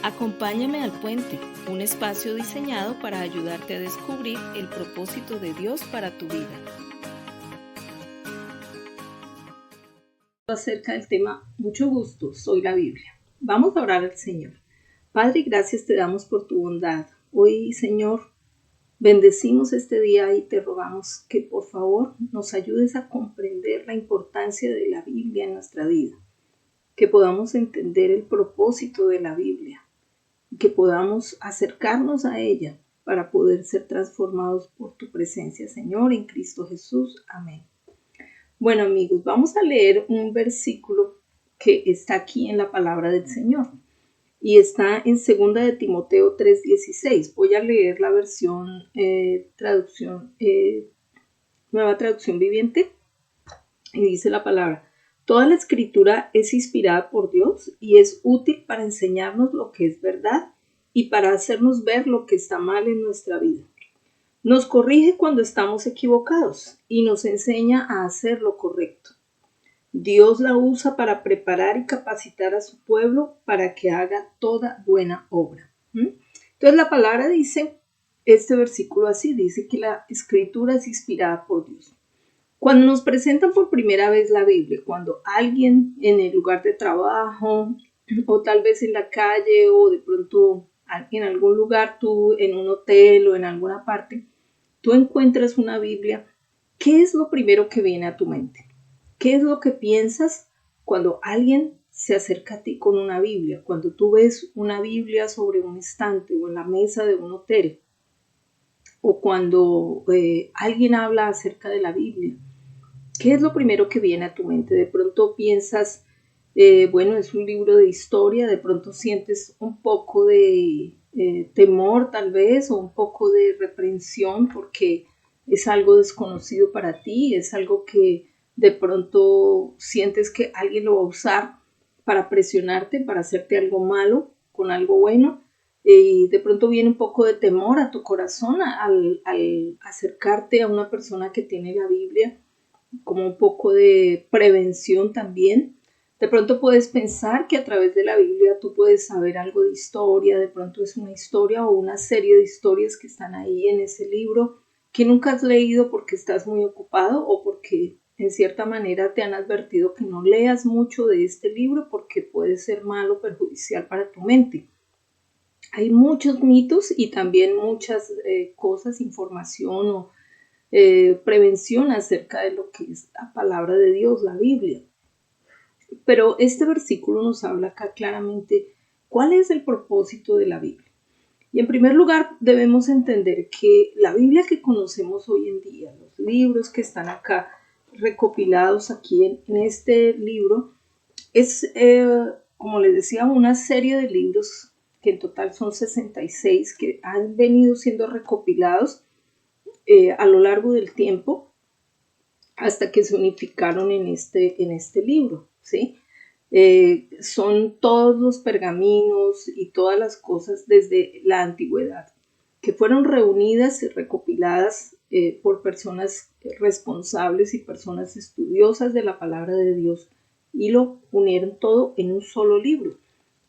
Acompáñame al puente, un espacio diseñado para ayudarte a descubrir el propósito de Dios para tu vida. Acerca del tema, mucho gusto, soy la Biblia. Vamos a orar al Señor. Padre, gracias te damos por tu bondad. Hoy, Señor, bendecimos este día y te rogamos que por favor nos ayudes a comprender la importancia de la Biblia en nuestra vida, que podamos entender el propósito de la Biblia, que podamos acercarnos a ella para poder ser transformados por tu presencia, Señor, en Cristo Jesús. Amén. Bueno, amigos, vamos a leer un versículo que está aquí en la palabra del Señor y está en 2 de Timoteo 3:16. Voy a leer la versión Nueva Traducción Viviente, y dice la palabra: toda la escritura es inspirada por Dios y es útil para enseñarnos lo que es verdad y para hacernos ver lo que está mal en nuestra vida. Nos corrige cuando estamos equivocados y nos enseña a hacer lo correcto. Dios la usa para preparar y capacitar a su pueblo para que haga toda buena obra. Entonces la palabra dice, este versículo así, dice que la escritura es inspirada por Dios. Cuando nos presentan por primera vez la Biblia, cuando alguien en el lugar de trabajo o tal vez en la calle o de pronto en algún lugar, tú en un hotel o en alguna parte, tú encuentras una Biblia, ¿qué es lo primero que viene a tu mente? ¿Qué es lo que piensas cuando alguien se acerca a ti con una Biblia? Cuando tú ves una Biblia sobre un estante o en la mesa de un hotel, o cuando alguien habla acerca de la Biblia, ¿qué es lo primero que viene a tu mente? De pronto piensas, bueno, es un libro de historia, de pronto sientes un poco de temor tal vez, o un poco de reprensión porque es algo desconocido para ti, es algo que de pronto sientes que alguien lo va a usar para presionarte, para hacerte algo malo con algo bueno. Y de pronto viene un poco de temor a tu corazón al acercarte a una persona que tiene la Biblia, como un poco de prevención también. De pronto puedes pensar que a través de la Biblia tú puedes saber algo de historia, de pronto es una historia o una serie de historias que están ahí en ese libro que nunca has leído porque estás muy ocupado o porque en cierta manera te han advertido que no leas mucho de este libro porque puede ser malo, perjudicial para tu mente. Hay muchos mitos y también muchas cosas, información o prevención acerca de lo que es la palabra de Dios, la Biblia. Pero este versículo nos habla acá claramente cuál es el propósito de la Biblia. Y en primer lugar debemos entender que la Biblia que conocemos hoy en día, los libros que están acá recopilados aquí en este libro, es, como les decía, una serie de libros que en total son 66 que han venido siendo recopilados a lo largo del tiempo hasta que se unificaron en este libro, ¿sí? Son todos los pergaminos y todas las cosas desde la antigüedad que fueron reunidas y recopiladas por personas responsables y personas estudiosas de la palabra de Dios y lo unieron todo en un solo libro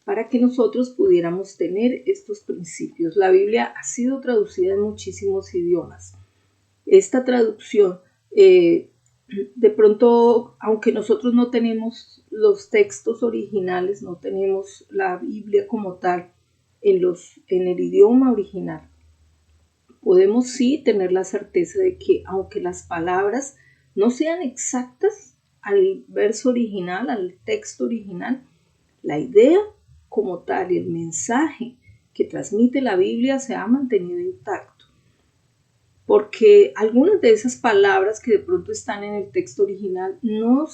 para que nosotros pudiéramos tener estos principios. La Biblia ha sido traducida en muchísimos idiomas. Esta traducción, de pronto, aunque nosotros no tenemos los textos originales, no tenemos la Biblia como tal en el idioma original, podemos sí tener la certeza de que aunque las palabras no sean exactas al verso original, al texto original, la idea como tal y el mensaje que transmite la Biblia se ha mantenido intacto. Porque algunas de esas palabras que de pronto están en el texto original no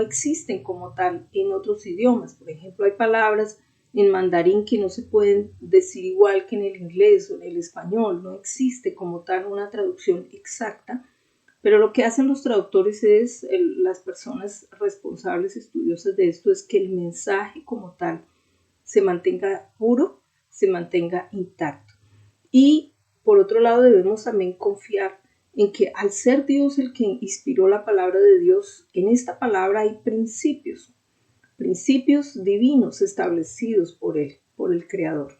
existen como tal en otros idiomas. Por ejemplo, hay palabras en mandarín que no se pueden decir igual que en el inglés o en el español. No existe como tal una traducción exacta, pero lo que hacen los traductores las personas responsables, estudiosas de esto, es que el mensaje como tal se mantenga puro, se mantenga intacto. Y por otro lado, debemos también confiar en que al ser Dios el que inspiró la palabra de Dios, en esta palabra hay principios divinos establecidos por Él, por el Creador.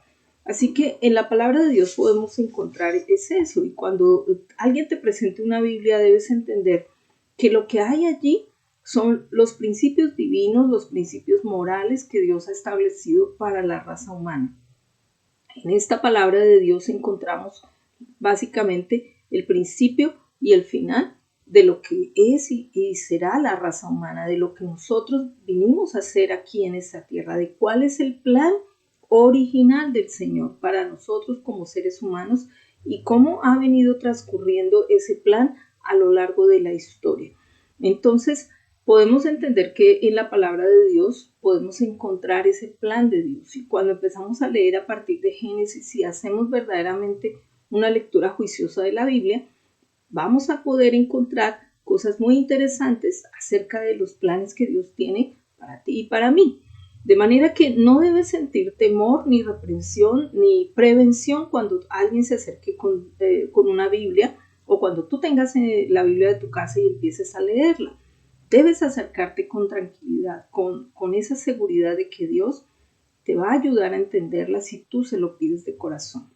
Así que en la palabra de Dios podemos encontrar eso. Y cuando alguien te presente una Biblia, debes entender que lo que hay allí son los principios divinos, los principios morales que Dios ha establecido para la raza humana. En esta palabra de Dios encontramos básicamente el principio y el final de lo que es y será la raza humana, de lo que nosotros vinimos a hacer aquí en esta tierra, de cuál es el plan original del Señor para nosotros como seres humanos y cómo ha venido transcurriendo ese plan a lo largo de la historia. Entonces, podemos entender que en la palabra de Dios podemos encontrar ese plan de Dios. Y cuando empezamos a leer a partir de Génesis y hacemos verdaderamente una lectura juiciosa de la Biblia, vamos a poder encontrar cosas muy interesantes acerca de los planes que Dios tiene para ti y para mí. De manera que no debes sentir temor, ni reprensión, ni prevención cuando alguien se acerque con una Biblia o cuando tú tengas la Biblia de tu casa y empieces a leerla. Debes acercarte con tranquilidad, con esa seguridad de que Dios te va a ayudar a entenderla si tú se lo pides de corazón.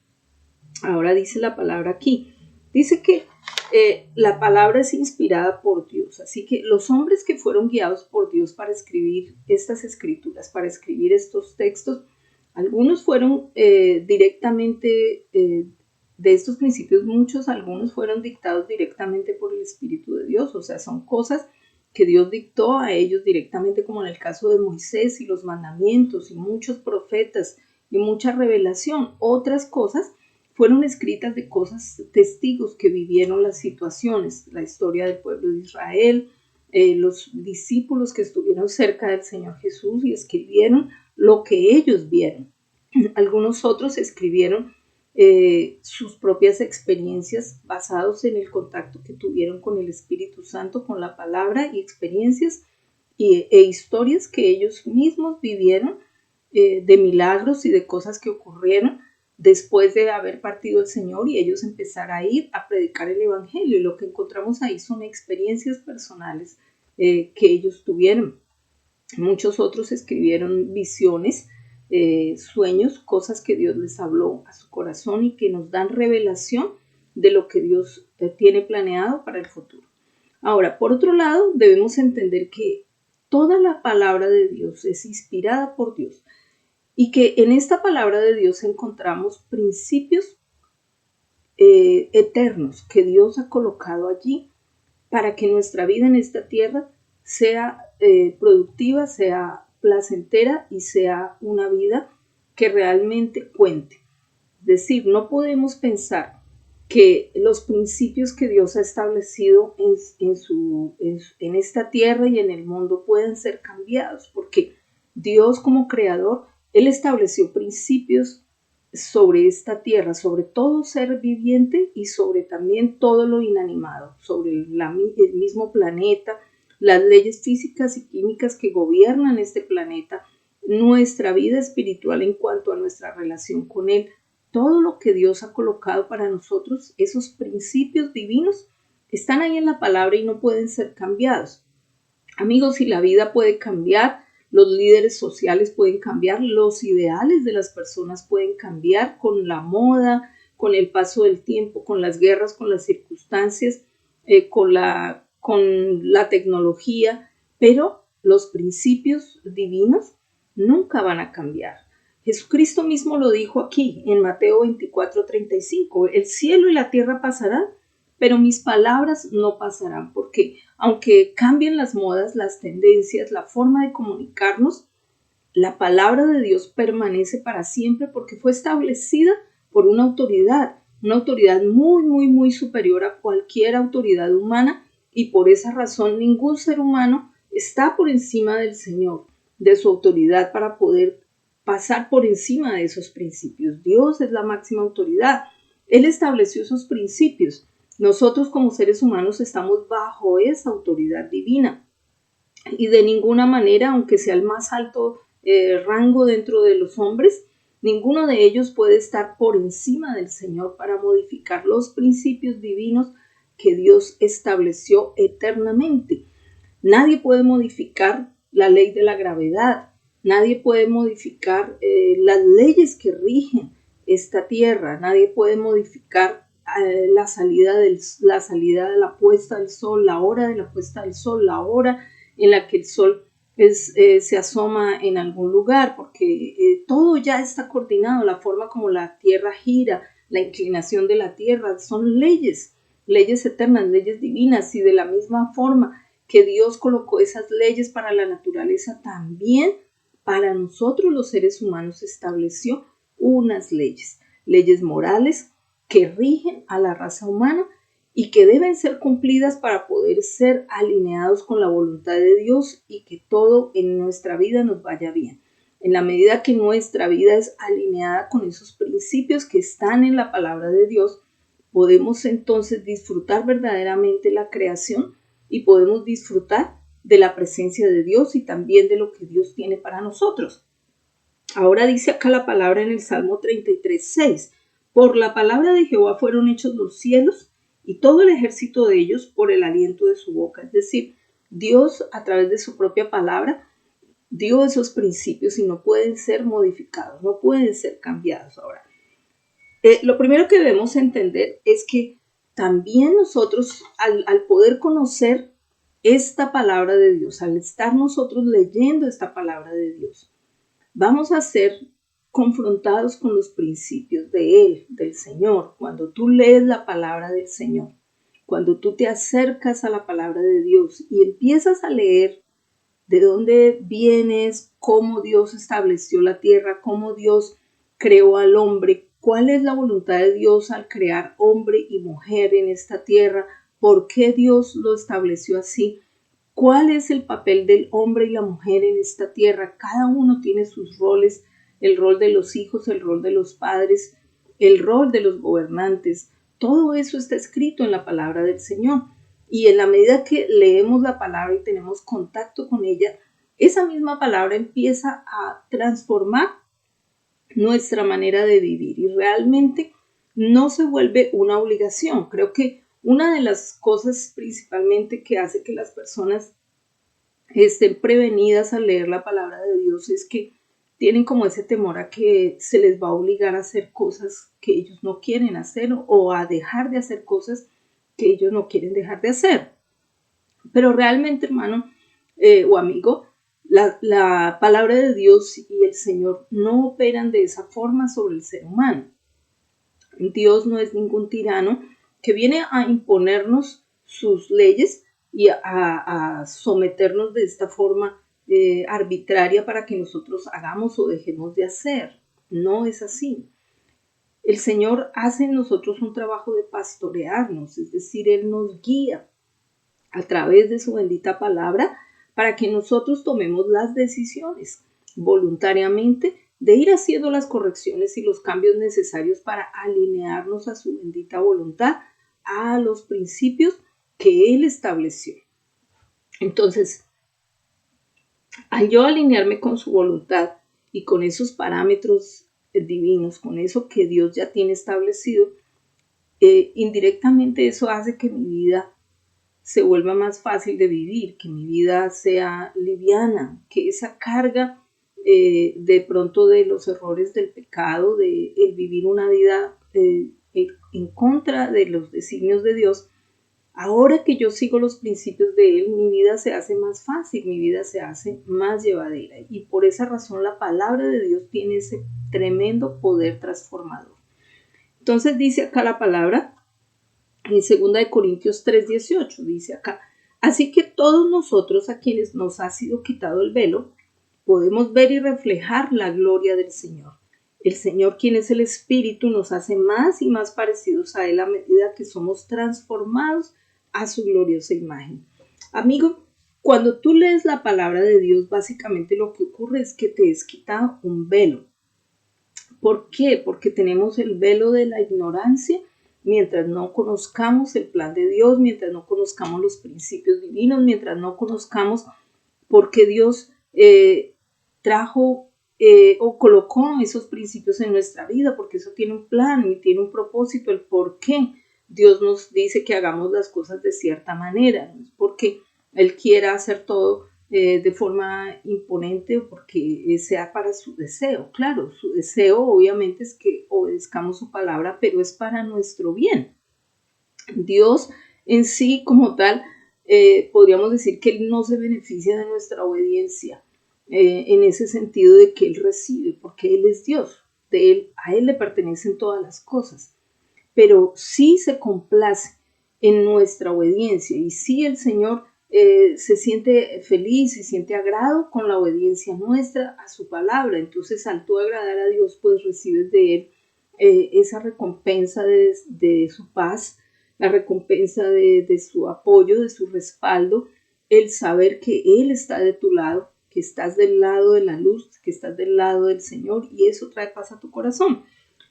Ahora dice la palabra aquí. Dice que la palabra es inspirada por Dios, así que los hombres que fueron guiados por Dios para escribir estas escrituras, para escribir estos textos, algunos fueron directamente de estos principios, algunos fueron dictados directamente por el Espíritu de Dios, o sea, son cosas que Dios dictó a ellos directamente, como en el caso de Moisés y los mandamientos y muchos profetas y mucha revelación. Otras cosas fueron escritas de testigos que vivieron las situaciones, la historia del pueblo de Israel, los discípulos que estuvieron cerca del Señor Jesús y escribieron lo que ellos vieron. Algunos otros escribieron sus propias experiencias basados en el contacto que tuvieron con el Espíritu Santo, con la palabra y experiencias e historias que ellos mismos vivieron de milagros y de cosas que ocurrieron después de haber partido el Señor y ellos empezar a ir a predicar el Evangelio. Y lo que encontramos ahí son experiencias personales que ellos tuvieron. Muchos otros escribieron visiones, sueños, cosas que Dios les habló a su corazón y que nos dan revelación de lo que Dios tiene planeado para el futuro. Ahora, por otro lado, debemos entender que toda la palabra de Dios es inspirada por Dios. Y que en esta palabra de Dios encontramos principios eternos que Dios ha colocado allí para que nuestra vida en esta tierra sea productiva, sea placentera y sea una vida que realmente cuente. Es decir, no podemos pensar que los principios que Dios ha establecido en esta tierra y en el mundo pueden ser cambiados, porque Dios como creador, Él estableció principios sobre esta tierra, sobre todo ser viviente y sobre también todo lo inanimado, sobre el mismo planeta, las leyes físicas y químicas que gobiernan este planeta, nuestra vida espiritual en cuanto a nuestra relación con Él, todo lo que Dios ha colocado para nosotros, esos principios divinos, están ahí en la palabra y no pueden ser cambiados. Amigos, si la vida puede cambiar, los líderes sociales pueden cambiar, los ideales de las personas pueden cambiar con la moda, con el paso del tiempo, con las guerras, con las circunstancias, con la tecnología, pero los principios divinos nunca van a cambiar. Jesucristo mismo lo dijo aquí en Mateo 24:35, el cielo y la tierra pasarán, pero mis palabras no pasarán, porque aunque cambien las modas, las tendencias, la forma de comunicarnos, la palabra de Dios permanece para siempre porque fue establecida por una autoridad muy, muy, muy superior a cualquier autoridad humana, y por esa razón ningún ser humano está por encima del Señor, de su autoridad, para poder pasar por encima de esos principios. Dios es la máxima autoridad. Él estableció esos principios. Nosotros como seres humanos estamos bajo esa autoridad divina y de ninguna manera, aunque sea el más alto rango dentro de los hombres, ninguno de ellos puede estar por encima del Señor para modificar los principios divinos que Dios estableció eternamente. Nadie puede modificar la ley de la gravedad, Nadie puede modificar las leyes que rigen esta tierra. Nadie puede modificar la salida de la puesta del sol, la hora de la puesta del sol, la hora en la que el sol se asoma en algún lugar, porque todo ya está coordinado, la forma como la tierra gira, la inclinación de la tierra, son leyes eternas, leyes divinas, y de la misma forma que Dios colocó esas leyes para la naturaleza, también para nosotros los seres humanos estableció unas leyes morales que rigen a la raza humana y que deben ser cumplidas para poder ser alineados con la voluntad de Dios y que todo en nuestra vida nos vaya bien. En la medida que nuestra vida es alineada con esos principios que están en la palabra de Dios, podemos entonces disfrutar verdaderamente la creación y podemos disfrutar de la presencia de Dios y también de lo que Dios tiene para nosotros. Ahora dice acá la palabra en el Salmo 33:6. Por la palabra de Jehová fueron hechos los cielos y todo el ejército de ellos por el aliento de su boca. Es decir, Dios a través de su propia palabra dio esos principios y no pueden ser modificados, no pueden ser cambiados. Ahora, lo primero que debemos entender es que también nosotros, al poder conocer esta palabra de Dios, al estar nosotros leyendo esta palabra de Dios, vamos a ser confrontados con los principios de Él, del Señor. Cuando tú lees la palabra del Señor, cuando tú te acercas a la palabra de Dios y empiezas a leer de dónde vienes, cómo Dios estableció la tierra, cómo Dios creó al hombre, cuál es la voluntad de Dios al crear hombre y mujer en esta tierra, por qué Dios lo estableció así, cuál es el papel del hombre y la mujer en esta tierra. Cada uno tiene sus roles, el rol de los hijos, el rol de los padres, el rol de los gobernantes. Todo eso está escrito en la palabra del Señor. Y en la medida que leemos la palabra y tenemos contacto con ella, esa misma palabra empieza a transformar nuestra manera de vivir y realmente no se vuelve una obligación. Creo que una de las cosas principalmente que hace que las personas estén prevenidas al leer la palabra de Dios es que tienen como ese temor a que se les va a obligar a hacer cosas que ellos no quieren hacer o a dejar de hacer cosas que ellos no quieren dejar de hacer. Pero realmente, hermano o amigo, la palabra de Dios y el Señor no operan de esa forma sobre el ser humano. Dios no es ningún tirano que viene a imponernos sus leyes y a someternos de esta forma arbitraria para que nosotros hagamos o dejemos de hacer. No es así. El Señor hace en nosotros un trabajo de pastorearnos, es decir, Él nos guía a través de su bendita palabra para que nosotros tomemos las decisiones voluntariamente de ir haciendo las correcciones y los cambios necesarios para alinearnos a su bendita voluntad, a los principios que Él estableció. Entonces, al yo alinearme con su voluntad y con esos parámetros divinos, con eso que Dios ya tiene establecido, indirectamente eso hace que mi vida se vuelva más fácil de vivir, que mi vida sea liviana, que esa carga de pronto de los errores del pecado, de el vivir una vida en contra de los designios de Dios, ahora que yo sigo los principios de Él, mi vida se hace más fácil, mi vida se hace más llevadera. Y por esa razón la palabra de Dios tiene ese tremendo poder transformador. Entonces dice acá la palabra, en 2 Corintios 3:18, dice acá: así que todos nosotros a quienes nos ha sido quitado el velo, podemos ver y reflejar la gloria del Señor. El Señor, quien es el Espíritu, nos hace más y más parecidos a Él a medida que somos transformados a su gloriosa imagen. Amigo, cuando tú lees la palabra de Dios, básicamente lo que ocurre es que te es quitado un velo. ¿Por qué? Porque tenemos el velo de la ignorancia. Mientras no conozcamos el plan de Dios, mientras no conozcamos los principios divinos, mientras no conozcamos por qué Dios trajo o colocó esos principios en nuestra vida, porque eso tiene un plan y tiene un propósito, el por qué Dios nos dice que hagamos las cosas de cierta manera, no es porque Él quiera hacer todo de forma imponente o porque sea para su deseo. Claro, su deseo obviamente es que obedezcamos su palabra, pero es para nuestro bien. Dios en sí como tal, podríamos decir que Él no se beneficia de nuestra obediencia, en ese sentido de que Él recibe, porque Él es Dios, a Él le pertenecen todas las cosas, pero sí se complace en nuestra obediencia y sí el Señor se siente feliz y siente agrado con la obediencia nuestra a su palabra. Entonces, al tú agradar a Dios, pues recibes de Él esa recompensa de su paz, la recompensa de su apoyo, de su respaldo, el saber que Él está de tu lado, que estás del lado de la luz, que estás del lado del Señor, y eso trae paz a tu corazón.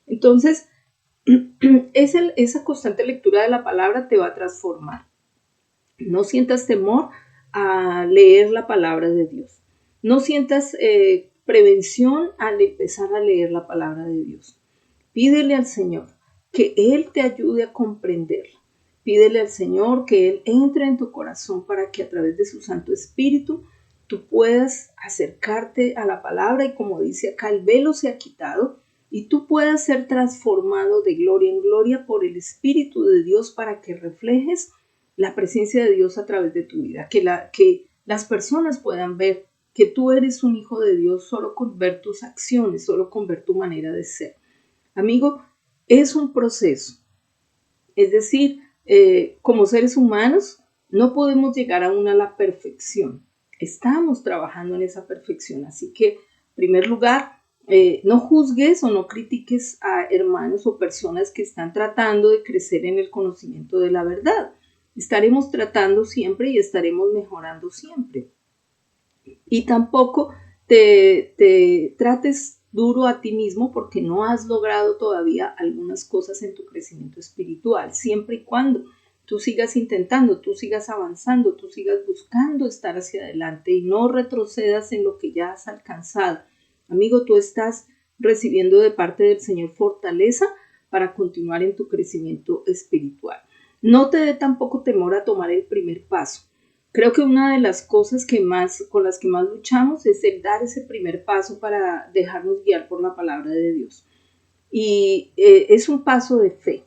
Entonces, esa constante lectura de la palabra te va a transformar. No sientas temor a leer la palabra de Dios. No sientas prevención al empezar a leer la palabra de Dios. Pídele al Señor que Él te ayude a comprenderla. Pídele al Señor que Él entre en tu corazón para que a través de su Santo Espíritu tú puedas acercarte a la palabra y, como dice acá, el velo se ha quitado y tú puedas ser transformado de gloria en gloria por el Espíritu de Dios para que reflejes la presencia de Dios a través de tu vida, que las personas puedan ver que tú eres un hijo de Dios solo con ver tus acciones, solo con ver tu manera de ser. Amigo, es un proceso. Es decir, como seres humanos no podemos llegar aún a la perfección. Estamos trabajando en esa perfección. Así que, en primer lugar, no juzgues o no critiques a hermanos o personas que están tratando de crecer en el conocimiento de la verdad. Estaremos tratando siempre y estaremos mejorando siempre. Y tampoco te trates duro a ti mismo porque no has logrado todavía algunas cosas en tu crecimiento espiritual, siempre y cuando tú sigas intentando, tú sigas avanzando, tú sigas buscando estar hacia adelante y no retrocedas en lo que ya has alcanzado. Amigo, tú estás recibiendo de parte del Señor fortaleza para continuar en tu crecimiento espiritual. No te dé tampoco temor a tomar el primer paso. Creo que una de las cosas con las que más luchamos es el dar ese primer paso para dejarnos guiar por la palabra de Dios. Y es un paso de fe,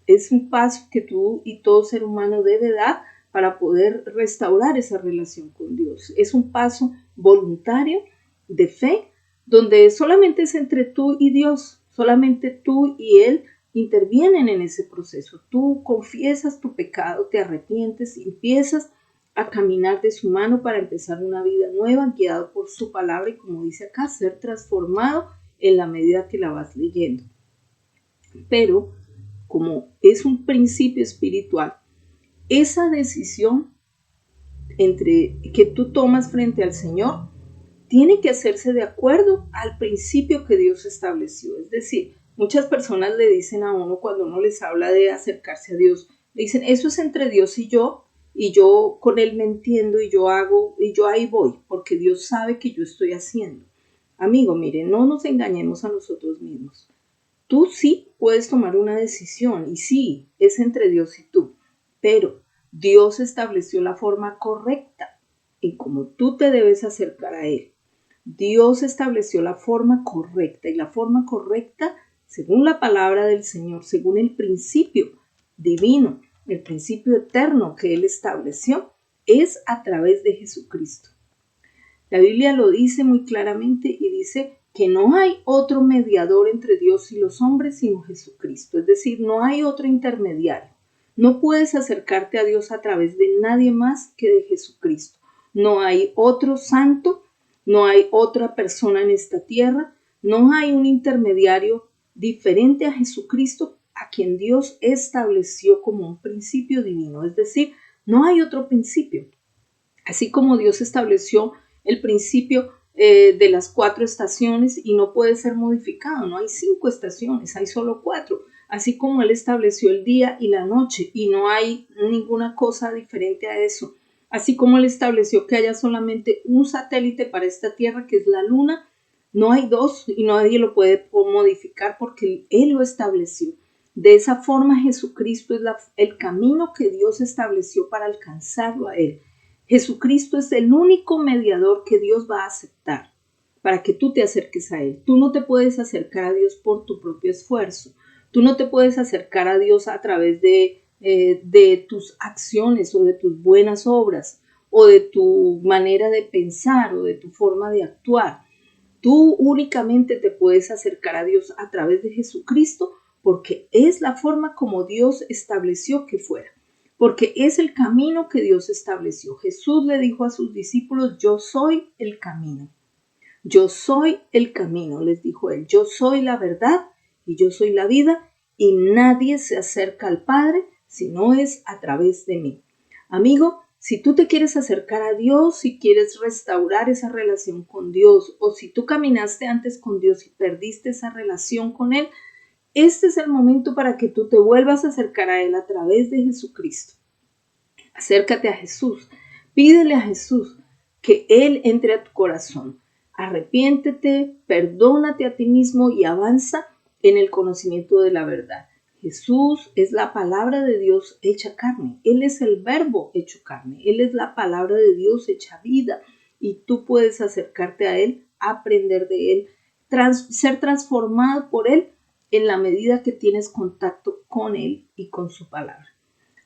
es un paso que tú y todo ser humano debe dar para poder restaurar esa relación con Dios. Es un paso voluntario de fe, donde solamente es entre tú y Dios, solamente tú y Él intervienen en ese proceso. Tú confiesas tu pecado, te arrepientes, empiezas a caminar de su mano para empezar una vida nueva, guiado por su palabra y, como dice acá, ser transformado en la medida que la vas leyendo. Pero, como es un principio espiritual, esa decisión que tú tomas frente al Señor tiene que hacerse de acuerdo al principio que Dios estableció. Es decir, muchas personas le dicen a uno cuando uno les habla de acercarse a Dios, le dicen, eso es entre Dios y yo con Él me entiendo y yo hago, y yo ahí voy, porque Dios sabe que yo estoy haciendo. Amigo, mire, no nos engañemos a nosotros mismos. Tú sí puedes tomar una decisión y sí, es entre Dios y tú, pero Dios estableció la forma correcta en cómo tú te debes acercar a Él. Dios estableció la forma correcta y la forma correcta, según la palabra del Señor, según el principio divino, el principio eterno que Él estableció, es a través de Jesucristo. La Biblia lo dice muy claramente y dice que no hay otro mediador entre Dios y los hombres sino Jesucristo. Es decir, no hay otro intermediario. No puedes acercarte a Dios a través de nadie más que de Jesucristo. No hay otro santo, no hay otra persona en esta tierra, no hay un intermediario diferente a Jesucristo a quien Dios estableció como un principio divino. Es decir, no hay otro principio. Así como Dios estableció el principio de las 4 estaciones y no puede ser modificado, no hay 5 estaciones, hay solo 4. Así como Él estableció el día y la noche y no hay ninguna cosa diferente a eso. Así como Él estableció que haya solamente un satélite para esta tierra, que es la luna, no hay 2 y nadie lo puede modificar porque Él lo estableció. De esa forma, Jesucristo es el camino que Dios estableció para alcanzarlo a Él. Jesucristo es el único mediador que Dios va a aceptar para que tú te acerques a Él. Tú no te puedes acercar a Dios por tu propio esfuerzo. Tú no te puedes acercar a Dios a través de tus acciones o de tus buenas obras o de tu manera de pensar o de tu forma de actuar. Tú únicamente te puedes acercar a Dios a través de Jesucristo porque es la forma como Dios estableció que fuera. Porque es el camino que Dios estableció. Jesús le dijo a sus discípulos, yo soy el camino. Yo soy el camino, les dijo él. Yo soy la verdad y yo soy la vida y nadie se acerca al Padre si no es a través de mí. Amigo, si tú te quieres acercar a Dios, si quieres restaurar esa relación con Dios o si tú caminaste antes con Dios y perdiste esa relación con Él, este es el momento para que tú te vuelvas a acercar a Él a través de Jesucristo. Acércate a Jesús, pídele a Jesús que Él entre a tu corazón. Arrepiéntete, perdónate a ti mismo y avanza en el conocimiento de la verdad. Jesús es la palabra de Dios hecha carne. Él es el verbo hecho carne. Él es la palabra de Dios hecha vida. Y tú puedes acercarte a Él, aprender de Él, ser transformado por Él en la medida que tienes contacto con Él y con su palabra.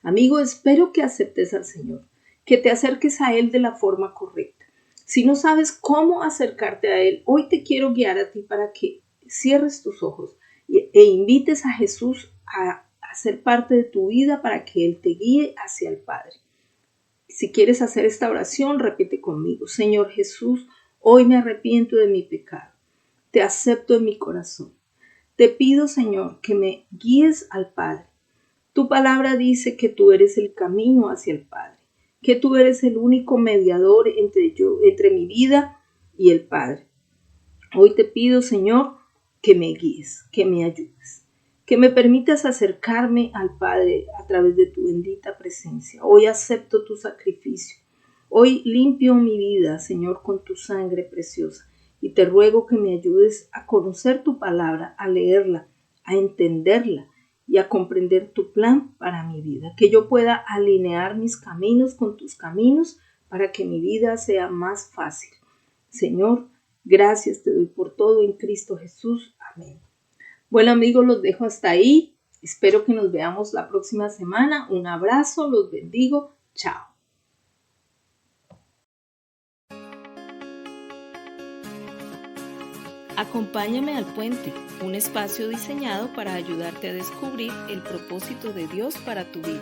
Amigo, espero que aceptes al Señor, que te acerques a Él de la forma correcta. Si no sabes cómo acercarte a Él, hoy te quiero guiar a ti para que cierres tus ojos e invites a Jesús a ser parte de tu vida para que Él te guíe hacia el Padre. Si quieres hacer esta oración, repite conmigo. Señor Jesús, hoy me arrepiento de mi pecado. Te acepto en mi corazón. Te pido, Señor, que me guíes al Padre. Tu palabra dice que tú eres el camino hacia el Padre, que tú eres el único mediador entre mi vida y el Padre. Hoy te pido, Señor, que me guíes, que me ayudes, que me permitas acercarme al Padre a través de tu bendita presencia. Hoy acepto tu sacrificio. Hoy limpio mi vida, Señor, con tu sangre preciosa. Y te ruego que me ayudes a conocer tu palabra, a leerla, a entenderla y a comprender tu plan para mi vida. Que yo pueda alinear mis caminos con tus caminos para que mi vida sea más fácil. Señor, gracias te doy por todo en Cristo Jesús. Amén. Bueno, amigos, los dejo hasta ahí. Espero que nos veamos la próxima semana. Un abrazo, los bendigo. Chao. Acompáñame al puente, un espacio diseñado para ayudarte a descubrir el propósito de Dios para tu vida.